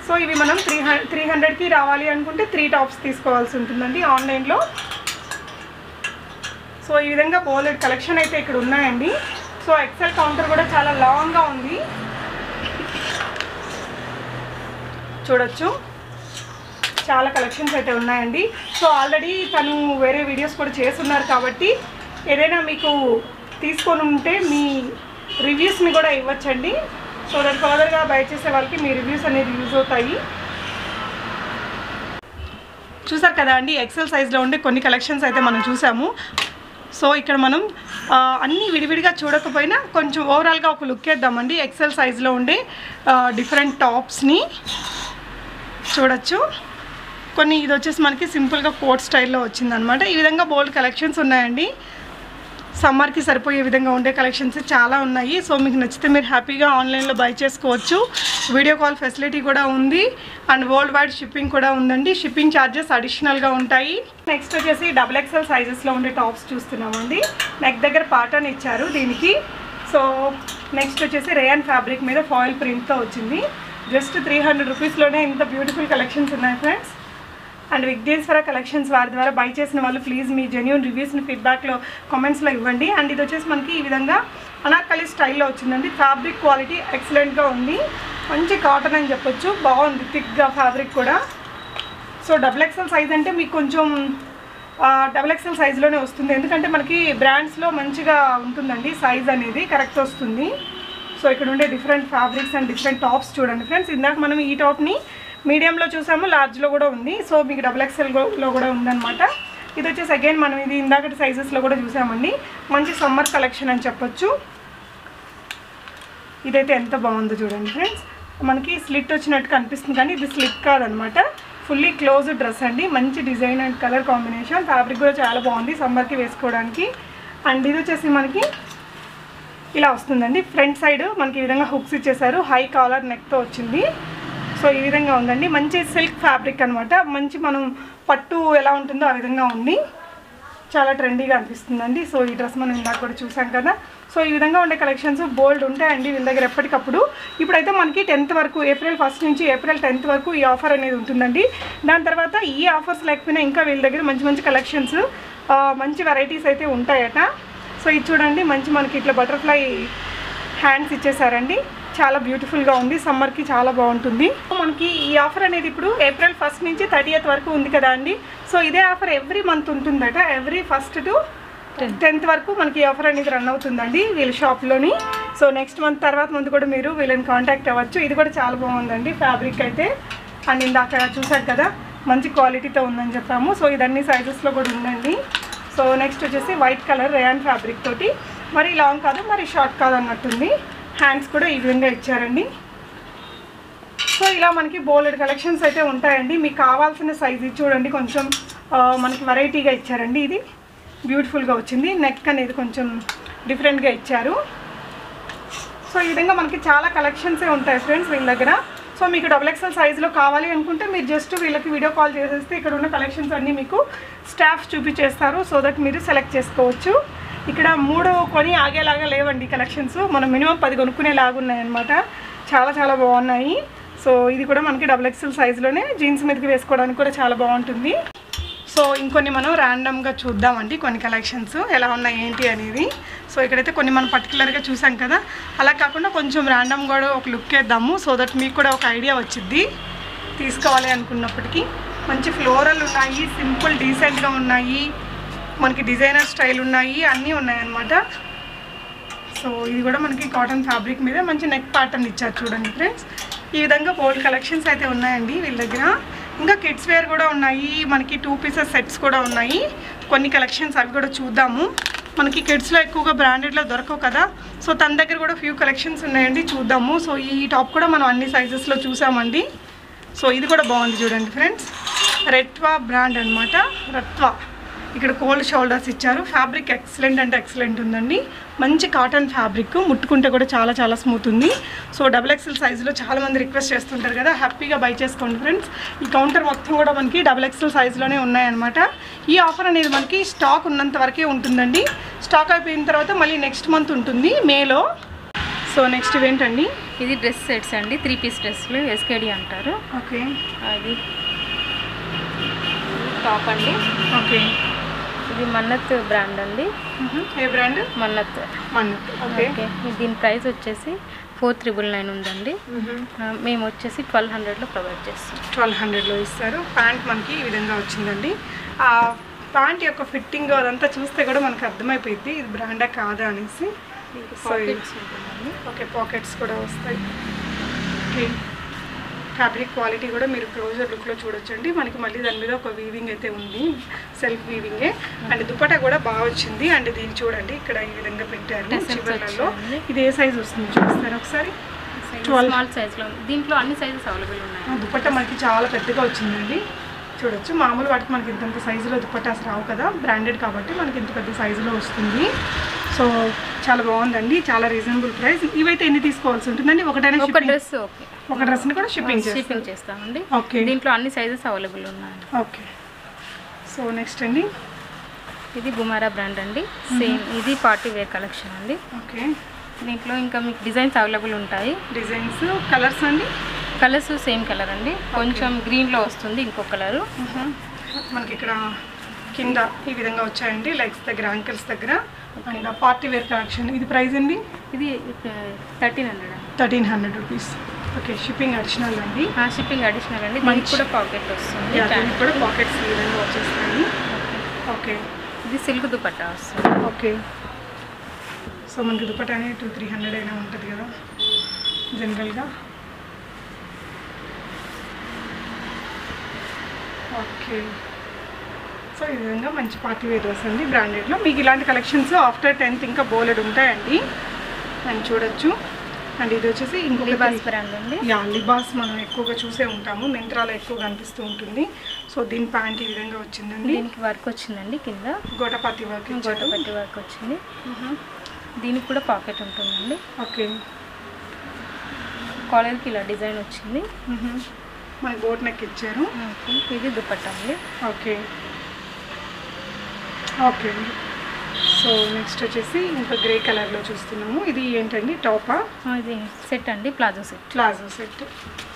సో ఇవి మనం 300కి రావాలి అనుకుంటే 3 టాప్స్ తీసుకోవాల్సి ఉంటుందండి ఆన్లైన్లో. సో ఈ విధంగా బోలెడ్ కలెక్షన్ అయితే ఇక్కడ ఉన్నాయండి. సో ఎక్సెల్ కౌంటర్ కూడా చాలా లాంగ్గా ఉంది, చూడొచ్చు. చాలా కలెక్షన్స్ అయితే ఉన్నాయండి. సో ఆల్రెడీ తను వేరే వీడియోస్ కూడా చేస్తున్నారు కాబట్టి ఏదైనా మీకు తీసుకొని ఉంటే మీ రివ్యూస్ని కూడా ఇవ్వచ్చండి. సో దాని ఫర్దర్గా బై చేసే వాళ్ళకి మీ రివ్యూస్ అనేది యూజ్ అవుతాయి. చూసారు కదా అండి, ఎక్సెల్ సైజ్లో ఉండే కొన్ని కలెక్షన్స్ అయితే మనం చూసాము. సో ఇక్కడ మనం అన్నీ విడివిడిగా చూడకపోయినా కొంచెం ఓవరాల్గా ఒక లుక్ వేద్దామండి. ఎక్సెల్ సైజ్లో ఉండే డిఫరెంట్ టాప్స్ని చూడొచ్చు. కొన్ని ఇది వచ్చేసి మనకి సింపుల్గా కోట్ స్టైల్లో వచ్చిందనమాట. ఈ విధంగా బోల్డ్ కలెక్షన్స్ ఉన్నాయండి. సమ్మర్కి సరిపోయే విధంగా ఉండే కలెక్షన్స్ చాలా ఉన్నాయి. సో మీకు నచ్చితే మీరు హ్యాపీగా ఆన్లైన్లో బై చేసుకోవచ్చు. వీడియో కాల్ ఫెసిలిటీ కూడా ఉంది అండ్ వరల్డ్ వైడ్ షిప్పింగ్ కూడా ఉందండి. షిప్పింగ్ ఛార్జెస్ అడిషనల్గా ఉంటాయి. నెక్స్ట్ వచ్చేసి XXL సైజెస్లో ఉండే టాప్స్ చూస్తున్నామండి. నెక్ దగ్గర పాటర్న్ ఇచ్చారు దీనికి. సో నెక్స్ట్ వచ్చేసి రేయాన్ ఫ్యాబ్రిక్ మీద ఫాయిల్ ప్రింట్తో వచ్చింది. జస్ట్ 300 రూపీస్లోనే ఇంత బ్యూటిఫుల్ కలెక్షన్స్ ఉన్నాయి ఫ్రెండ్స్. అండ్ విఘ్నేశ్వర కలెక్షన్స్ వారి ద్వారా బై చేసిన వాళ్ళు ప్లీజ్ మీ జెన్యూన్ రివ్యూస్ని ఫీడ్బ్యాక్లో కామెంట్స్లో ఇవ్వండి. అండ్ ఇది వచ్చేసి మనకి ఈ విధంగా అనార్కలి స్టైల్లో వచ్చిందండి. ఫ్యాబ్రిక్ క్వాలిటీ ఎక్సలెంట్గా ఉంది, మంచి కాటన్ అని చెప్పొచ్చు, బాగుంది థిక్గా ఫ్యాబ్రిక్ కూడా. సో XXL సైజ్ అంటే మీకు కొంచెం XXL సైజులోనే వస్తుంది, ఎందుకంటే మనకి బ్రాండ్స్లో మంచిగా ఉంటుందండి సైజ్ అనేది కరెక్ట్ వస్తుంది. సో ఇక్కడ ఉండే different fabrics and different tops చూడండి ఫ్రెండ్స్. ఇందాక మనం ఈ టాప్ని మీడియంలో చూసాము, లార్జ్లో కూడా ఉంది. సో మీకు XXLలో కూడా ఉందన్నమాట. ఇది వచ్చేసి అగైన్ మనం ఇది ఇందాకటి సైజెస్లో కూడా చూసామండి. మంచి సమ్మర్ కలెక్షన్ అని చెప్పొచ్చు. ఇదైతే ఎంత బాగుందో చూడండి ఫ్రెండ్స్. మనకి స్లిట్ వచ్చినట్టు కనిపిస్తుంది కానీ ఇది స్లిట్ కాదనమాట, ఫుల్లీ క్లోజ్ డ్రెస్ అండి. మంచి design and colour combination, fabric కూడా చాలా బాగుంది సమ్మర్కి వేసుకోవడానికి. అండ్ ఇది వచ్చేసి మనకి ఇలా వస్తుందండి. ఫ్రంట్ సైడ్ మనకి ఈ విధంగా హుక్స్ ఇచ్చేసారు, హై కాలర్ నెక్తో వచ్చింది. సో ఈ విధంగా ఉందండి. మంచి సిల్క్ ఫ్యాబ్రిక్ అనమాట. మంచి మనం పట్టు ఎలా ఉంటుందో ఆ విధంగా ఉంది, చాలా ట్రెండీగా అనిపిస్తుందండి. సో ఈ డ్రెస్ మనం ఇందాక కూడా చూసాం కదా. సో ఈ విధంగా ఉండే కలెక్షన్స్ బోల్డ్ ఉంటాయండి వీళ్ళ దగ్గర ఎప్పటికప్పుడు. ఇప్పుడైతే మనకి 10th వరకు, ఏప్రిల్ 1st నుంచి ఏప్రిల్ 10th వరకు ఈ ఆఫర్ అనేది ఉంటుందండి. దాని తర్వాత ఈ ఆఫర్స్ లేకపోయినా ఇంకా వీళ్ళ దగ్గర మంచి మంచి కలెక్షన్స్, మంచి వెరైటీస్ అయితే ఉంటాయట. సో ఇది చూడండి, మంచి మనకి ఇట్లా బటర్ఫ్లై హ్యాండ్స్ ఇచ్చేసారండి, చాలా బ్యూటిఫుల్గా ఉంది, సమ్మర్కి చాలా బాగుంటుంది. మనకి ఈ ఆఫర్ అనేది ఇప్పుడు ఏప్రిల్ 1st నుంచి 30th వరకు ఉంది కదా అండి. సో ఇదే ఆఫర్ ఎవ్రీ మంత్ ఉంటుందట, ఎవ్రీ 1st to 10th వరకు మనకి ఈ ఆఫర్ అనేది రన్ అవుతుందండి వీళ్ళ షాప్లోని. సో నెక్స్ట్ మంత్ తర్వాత మంత్ కూడా మీరు వీళ్ళని కాంటాక్ట్ అవ్వచ్చు. ఇది కూడా చాలా బాగుందండి ఫ్యాబ్రిక్ అయితే. అండ్ ఇందాక చూసారు కదా మంచి క్వాలిటీతో ఉందని చెప్పాము. సో ఇదన్నీ సైజెస్లో కూడా ఉందండి. సో నెక్స్ట్ వచ్చేసి వైట్ కలర్ రేయాన్ ఫ్యాబ్రిక్ తోటి, మరి లాంగ్ కాదు మరి షార్ట్ కాదు అన్నట్టుంది. హ్యాండ్స్ కూడా ఈ విధంగా ఇచ్చారండి. సో ఇలా మనకి బోల్డ్ కలెక్షన్స్ అయితే ఉంటాయండి. మీకు కావాల్సిన సైజు చూడండి, కొంచెం మనకి వెరైటీగా ఇచ్చారండి. ఇది బ్యూటిఫుల్గా వచ్చింది, నెక్ అనేది కొంచెం డిఫరెంట్గా ఇచ్చారు. సో ఈ విధంగా మనకి చాలా కలెక్షన్సే ఉంటాయి ఫ్రెండ్స్ వీళ్ళ దగ్గర. సో మీకు XXL సైజులో కావాలి అనుకుంటే మీరు జస్ట్ వీళ్ళకి వీడియో కాల్ చేసేస్తే ఇక్కడ ఉన్న కలెక్షన్స్ అన్నీ మీకు స్టాఫ్ చూపించేస్తారు. సో దట్ మీరు సెలెక్ట్ చేసుకోవచ్చు. ఇక్కడ 3 కొని ఆగేలాగా లేవండి కలెక్షన్స్, మనం మినిమం 10 కొనుక్కునేలాగా ఉన్నాయన్నమాట. చాలా చాలా బాగున్నాయి. సో ఇది కూడా మనకి XXL సైజులోనే జీన్స్ మీదకి వేసుకోవడానికి కూడా చాలా బాగుంటుంది. సో ఇంకొన్ని మనం ర్యాండమ్గా చూద్దామండి కొన్ని కలెక్షన్స్ ఎలా ఉన్నాయి ఏంటి అనేది. సో ఇక్కడైతే కొన్ని మనం పర్టికులర్గా చూసాం కదా, అలా కాకుండా కొంచెం ర్యాండమ్ కూడా ఒక లుక్ వేద్దాము. సో దట్ మీకు కూడా ఒక ఐడియా వచ్చిద్ది తీసుకోవాలి అనుకున్నప్పటికీ. మంచి ఫ్లోరల్ ఉన్నాయి, సింపుల్ డీసెంట్గా ఉన్నాయి, మనకి డిజైనర్ స్టైల్ ఉన్నాయి, అన్నీ ఉన్నాయన్నమాట. సో ఇది కూడా మనకి కాటన్ ఫ్యాబ్రిక్ మీద మంచి నెక్ ప్యాటర్న్ ఇచ్చారు చూడండి ఫ్రెండ్స్. ఈ విధంగా బోల్డ్ కలెక్షన్స్ అయితే ఉన్నాయండి వీళ్ళ దగ్గర. ఇంకా కిడ్స్ వేర్ కూడా ఉన్నాయి, మనకి 2 pieces సెట్స్ కూడా ఉన్నాయి. కొన్ని కలెక్షన్స్ అవి కూడా చూద్దాము. మనకి కిడ్స్లో ఎక్కువగా బ్రాండెడ్లో దొరకవు కదా, సో తన దగ్గర కూడా ఫ్యూ కలెక్షన్స్ ఉన్నాయండి, చూద్దాము. సో ఈ టాప్ కూడా మనం అన్ని సైజెస్లో చూసామండి. సో ఇది కూడా బాగుంది చూడండి ఫ్రెండ్స్, రెట్వా బ్రాండ్ అనమాట. రత్వా ఇక్కడ కోల్డ్ షోల్డర్స్ ఇచ్చారు, ఫ్యాబ్రిక్ ఎక్సలెంట్ అంటే ఎక్సలెంట్ ఉందండి. మంచి కాటన్ ఫ్యాబ్రిక్, ముట్టుకుంటే కూడా చాలా చాలా స్మూత్ ఉంది. సో XXL సైజులో చాలామంది రిక్వెస్ట్ చేస్తుంటారు కదా, హ్యాపీగా బై చేసుకోండి ఫ్రెండ్స్. ఈ కౌంటర్ మొత్తం కూడా మనకి XXL సైజులోనే ఉన్నాయన్నమాట. ఈ ఆఫర్ అనేది మనకి స్టాక్ ఉన్నంత వరకే ఉంటుందండి, స్టాక్ అయిపోయిన తర్వాత మళ్ళీ నెక్స్ట్ మంత్ ఉంటుంది మేలో. సో నెక్స్ట్ ఇవేంటండి, ఇది డ్రెస్ సెట్స్ అండి, 3 piece డ్రెస్లు, SKD అంటారు. ఓకే, అది టాప్ అండి. ఓకే, ఇది మన్నత్ బ్రాండ్ అండి. ఏ బ్రాండ్? మన్నత్. మన్నత్. ఓకే, దీని ప్రైస్ వచ్చేసి 4999 ఉందండి. మేము వచ్చేసి 1200లో ప్రొవైడ్ చేస్తాం. 1200లో ఇస్తారు. ప్యాంట్ మనకి ఈ విధంగా వచ్చిందండి. ఆ ప్యాంట్ యొక్క ఫిట్టింగ్ అదంతా చూస్తే కూడా మనకు అర్థమైపోయింది ఇది బ్రాండా కాదా అనేసి. ఓకే, పాకెట్స్ కూడా వస్తాయి. ఓకే, ఫ్యాబ్రిక్ క్వాలిటీ కూడా మీరు క్లోజర్ లుక్లో చూడొచ్చండి. మనకి మళ్ళీ దాని మీద ఒక వీవింగ్ అయితే ఉంది, సెల్ఫ్ వీవింగే. అండ్ దుపట్టా కూడా బాగా వచ్చింది. అండ్ దీన్ని చూడండి ఇక్కడ ఈ విధంగా పెట్టారు చివర్లలో. ఇది ఏ సైజ్ వస్తుంది చూపిస్తారు ఒకసారి? 12 స్మాల్ సైజ్లో. దీంట్లో అన్ని సైజెస్ అవైలబుల్ ఉన్నాయి. దుపట్టా మనకి చాలా పెద్దగా వచ్చిందండి, చూడొచ్చు. మామూలు వాటికి మనకి ఇంత సైజులో దుపట్టాస్ రావు కదా, బ్రాండెడ్ కాబట్టి మనకి ఇంత పెద్ద సైజులో వస్తుంది. సో చాలా బాగుందండి, చాలా రీజనబుల్ ప్రైస్. ఇవైతే ఎన్ని తీసుకోవాల్సి ఉంటుందండి? ఒకటైనా ఒక డ్రెస్? ఓకే, ఒక డ్రెస్ని కూడా షిప్పింగ్ చేస్తామండి. ఓకే, దీంట్లో అన్ని సైజెస్ అవైలబుల్ ఉన్నాయి. ఓకే. సో నెక్స్ట్ అండి, ఇది బుమారా బ్రాండ్ అండి. సేమ్ ఇది పార్టీ వేర్ కలెక్షన్ అండి. ఓకే, దీంట్లో ఇంకా మీకు డిజైన్స్ అవైలబుల్ ఉంటాయి. డిజైన్స్, కలర్స్ అండి? కలర్స్ సేమ్ కలర్ అండి, కొంచెం గ్రీన్లో వస్తుంది ఇంకో కలరు. మనకి ఇక్కడ కింద ఈ విధంగా వచ్చాయండి, లెగ్స్ దగ్గర, యాంకిల్స్ దగ్గర. And party wear collection. ఇది ప్రైస్ అండి? ఇది 1300. 1300 రూపీస్. ఓకే, షిప్పింగ్ అడిషనల్ అండి? షిప్పింగ్ అడిషనల్ అండి. దీనికి కూడా పాకెట్ వస్తుంది, దీనికి కూడా పాకెట్స్ ఈ విధంగా వచ్చేస్తాయి. ఓకే, ఇది సిల్క్ దుపట్టా వస్తుంది. ఓకే. సో మనకి దుపట్టా అనేది 200-300 అయినా ఉంటుంది కదా జనరల్గా. ఓకే. సో ఈ విధంగా మంచి పార్టీ వేర్ డ్రెస్ అండి బ్రాండెడ్లో. మీకు ఇలాంటి కలెక్షన్స్ ఆఫ్టర్ 10th ఇంకా బోలెడ్ ఉంటాయండి అని చూడొచ్చు. అండ్ ఇది వచ్చేసి ఇంకొక లిబాస్ బ్రాండ్ అండి. యా, లిబాస్ మనం ఎక్కువగా చూసే ఉంటాము, మింత్రాలో ఎక్కువ కనిపిస్తూ ఉంటుంది. సో దీని ప్యాంట్ ఈ విధంగా వచ్చిందండి. దీనికి వర్క్ వచ్చిందండి, కింద గోటపత్తి వర్క్, గోటపట్టి వర్క్ వచ్చింది. దీనికి కూడా పాకెట్ ఉంటుందండి. ఓకే. కాలర్కి ఇలా డిజైన్ వచ్చింది. మనకి బోట్ నెక్ ఇచ్చారు. ఇది దుపట్టా అండి. ఓకే, ఓకే అండి. సో నెక్స్ట్ వచ్చేసి ఇంకా గ్రే కలర్లో చూస్తున్నాము. ఇది ఏంటండి, టాపా? ఇది సెట్ అండి, palazzo set. Palazzo set.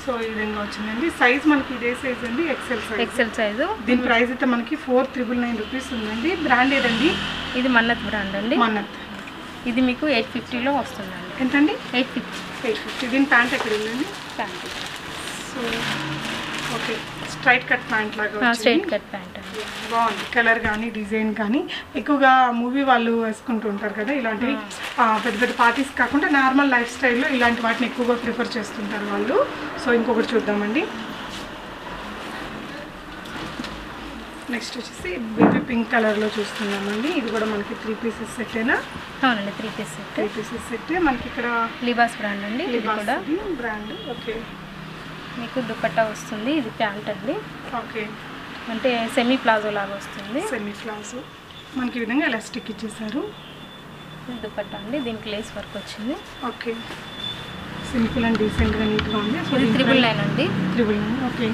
So ఈ విధంగా వచ్చిందండి. సైజ్ మనకి ఇదే సైజ్ అండి, ఎక్సెల్ సైజు. దీని ప్రైస్ అయితే మనకి 4,999 రూపీస్ ఉందండి. బ్రాండ్ ఏదండి? ఇది మన్నత్ బ్రాండ్ అండి. మన్నత్. ఇది మీకు 850లో వస్తుందండి. ఎంతండి? 850. దీని ప్యాంట్ ఎక్కడ ఉందండి? Pant. So okay, straight cut pant లాగా, స్ట్రైట్ కట్ ప్యాంట్ అండి. బాగుంది. కలర్ కానీ డిజైన్ కానీ ఎక్కువగా మూవీ వాళ్ళు వేసుకుంటూ ఉంటారు కదా ఇలాంటివి. పెద్ద పెద్ద పార్టీస్ కాకుండా నార్మల్ లైఫ్ స్టైల్లో ఇలాంటి వాటిని ఎక్కువగా ప్రిఫర్ చేస్తుంటారు వాళ్ళు. సో ఇంకొకటి చూద్దామండి. నెక్స్ట్ వచ్చేసి బేబీ పింక్ కలర్లో చూస్తున్నామండి. ఇది కూడా మనకి 3 పీసెస్ సెట్టేనా? అవునండి, 3 పీస్ సెట్. 3 pieces set. మనకి ఇక్కడ లిబాస్ బ్రాండ్ అండి. ఇది కూడా బ్రాండ్. ఓకే. మీకు దుపట్టా వస్తుంది. ఇది ప్యాంట్ అండి. ఓకే, అంటే సెమీ ప్లాజో లాగా వస్తుంది. Semi palazzo. మనకి ఈ విధంగా ఎలాస్టిక్ ఇచ్చేసారు. దుపట్టా అండి, దీనికి లేస్ వర్క్ వచ్చింది. ఓకే, సింపుల్ అండ్ డీసెంట్గా నీట్గా ఉంది. సో ఇది 999 అండి. 999. ఓకే.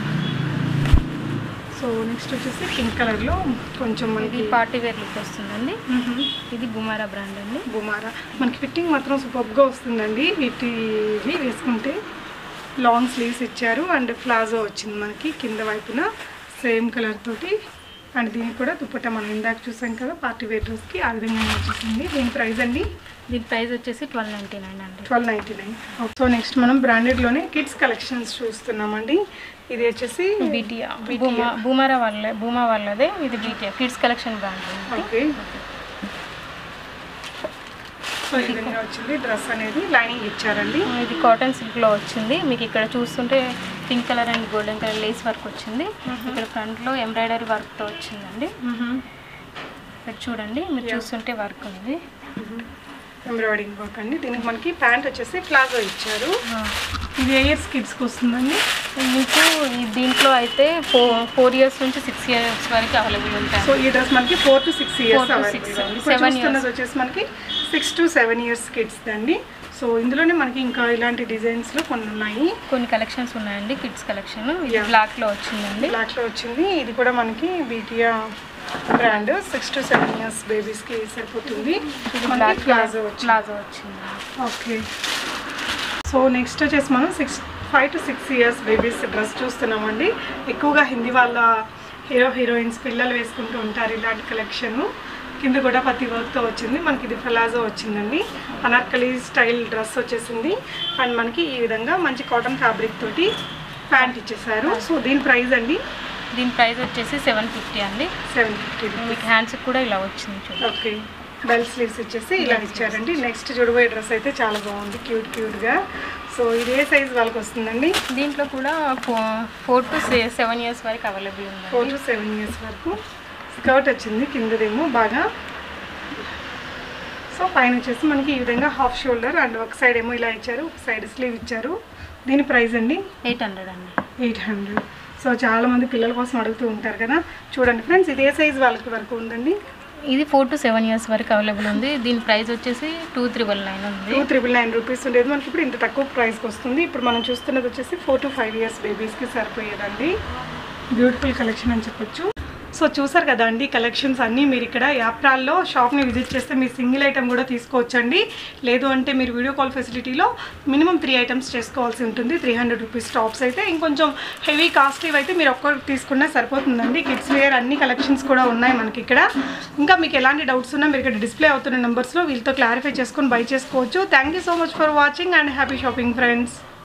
సో నెక్స్ట్ వచ్చేసి పింక్ కలర్లో కొంచెం మనకి పార్టీ వేర్ లుక్ వస్తుందండి. ఇది బుమారా బ్రాండ్ అండి. బుమారా. మనకి ఫిట్టింగ్ మాత్రం సూపర్గా వస్తుందండి. వీటివి వేసుకుంటే లాంగ్ స్లీవ్స్ ఇచ్చారు అండ్ ప్లాజో వచ్చింది మనకి కింద వైపున సేమ్ కలర్ తోటి. అండ్ దీనికి కూడా దుపట్టా మనం ఇందాక చూసాం కదా పార్టీ వేర్ డ్రెస్కి, ఆ విధంగా వచ్చేసింది. దీని ప్రైస్ అండి? దీని ప్రైస్ వచ్చేసి 1299 అండి. 1299. సో నెక్స్ట్ మనం బ్రాండెడ్లోనే కిడ్స్ కలెక్షన్స్ చూస్తున్నామండి. ఇది వచ్చేసి బూమా వాళ్ళదే. ఇది బీటీఆ kids collection brand. Okay. So ఈ విధంగా వచ్చింది డ్రెస్ అనేది. లైనింగ్ ఇచ్చారండి. ఇది కాటన్ సిల్క్లో వచ్చింది. మీకు ఇక్కడ చూస్తుంటే pink colour and golden colour lace work వచ్చింది. ఇక్కడ ఫ్రంట్లో ఎంబ్రాయిడరీ వర్క్తో వచ్చిందండి. ఇక్కడ చూడండి, మీరు చూస్తుంటే వర్క్ ఉంది, ఎంబ్రాయిడింగ్ వర్క్ అండి. దీనికి మనకి ప్యాంట్ వచ్చేసి ప్లాజో ఇచ్చారు. ఇది ఏ ఇయర్స్ కిడ్స్కి వస్తుందండి? మీకు దీంట్లో అయితే 4 ఇయర్స్ నుంచి 6 ఇయర్స్ వరకు అవైలబుల్ ఉంటాయి. సో ఈ డ్రెస్ మనకి 4 to 6 ఇయర్స్ 7 ఇయర్స్ వచ్చేసి మనకి 6 to 7 ఇయర్స్ కిడ్స్ అండి. సో ఇందులోనే మనకి ఇంకా ఇలాంటి డిజైన్స్లో కొన్ని ఉన్నాయి, కొన్ని కలెక్షన్స్ ఉన్నాయండి. కిడ్స్ కలెక్షన్ ఇది బ్లాక్లో వచ్చిందండి. బ్లాక్లో వచ్చింది. ఇది కూడా మనకి బీటీఆ బ్రాండ్. 6 to 7 ఇయర్స్ బేబీస్కి సరిపోతుంది. ప్లాజో వచ్చింది. ఓకే. సో నెక్స్ట్ వచ్చేసి మనం 5 to 6 ఇయర్స్ బేబీస్ డ్రెస్ చూస్తున్నామండి. ఎక్కువగా హిందీ వాళ్ళ హీరోయిన్స్ పిల్లలు వేసుకుంటూ ఉంటారు ఇలాంటి కలెక్షన్. కింద కూడా పత్తి వర్క్తో వచ్చింది. మనకి ఇది ప్లాజో వచ్చిందండి. అనార్కలి స్టైల్ డ్రెస్ వచ్చేసింది. అండ్ మనకి ఈ విధంగా మంచి కాటన్ ఫ్యాబ్రిక్ తోటి ప్యాంట్ ఇచ్చేసారు. సో దీని ప్రైస్ అండి? దీని ప్రైస్ వచ్చేసి 750 అండి. 750. మీకు హ్యాండ్స్కి కూడా ఇలా వచ్చింది చూడండి. ఓకే, బెల్ స్లీవ్స్ వచ్చేసి ఇలా ఇచ్చారండి. నెక్స్ట్ చూడబోయే డ్రెస్ అయితే చాలా బాగుంది, క్యూట్గా. సో ఇది ఏ సైజ్ వాళ్ళకి వస్తుందండి? దీంట్లో కూడా 4 to 7 ఇయర్స్ వరకు అవైలబుల్ ఉంది. 4 to 7 ఇయర్స్ వరకు. స్కర్ట్ వచ్చింది కిందదేమో బాగా. సో పైన వచ్చేసి మనకి ఈ విధంగా హాఫ్ షోల్డర్ అండ్ ఒక సైడ్ ఏమో ఇలా ఇచ్చారు, ఒక సైడ్ స్లీవ్ ఇచ్చారు. దీని ప్రైస్ అండి? 800 అండి. 800. సో చాలామంది పిల్లల కోసం అడుగుతూ ఉంటారు కదా. చూడండి ఫ్రెండ్స్, ఇది ఏ సైజ్ వాళ్ళకి వరకు ఉందండి? ఇది 4 to 7 ఇయర్స్ వరకు అవైలబుల్ ఉంది. దీని ప్రైస్ వచ్చేసి 2399 ఉంది. 2399 రూపీస్ ఉండేది మనకి ఇప్పుడు ఇంత తక్కువ ప్రైస్కి వస్తుంది. ఇప్పుడు మనం చూస్తున్నది వచ్చేసి 4 to 5 ఇయర్స్ బేబీస్కి సరిపోయేదండి. బ్యూటిఫుల్ కలెక్షన్ అని చెప్పొచ్చు. సో చూసారు కదా అండి కలెక్షన్స్ అన్నీ. మీరు ఇక్కడ యాప్రాల్లో షాప్ని విజిట్ చేస్తే మీరు సింగిల్ ఐటమ్ కూడా తీసుకోవచ్చండి. లేదు అంటే మీరు వీడియో కాల్ ఫెసిలిటీలో మినిమం 3 ఐటమ్స్ చేసుకోవాల్సి ఉంటుంది. 300 రూపీస్ టాప్స్ అయితే. ఇంకొంచెం హెవీ కాస్ట్లీ అయితే మీరు ఒక్కటి తీసుకున్నా సరిపోతుందండి. కిడ్స్ వేర్ అన్ని కలెక్షన్స్ కూడా ఉన్నాయి మనకి ఇక్కడ. ఇంకా మీకు ఎలాంటి డౌట్స్ ఉన్నా మీరు ఇక్కడ డిస్ప్లే అవుతున్న నెంబర్స్లో వీళ్ళతో క్లారిఫై చేసుకొని బై చేసుకోవచ్చు. Thank you so much for watching and happy shopping friends.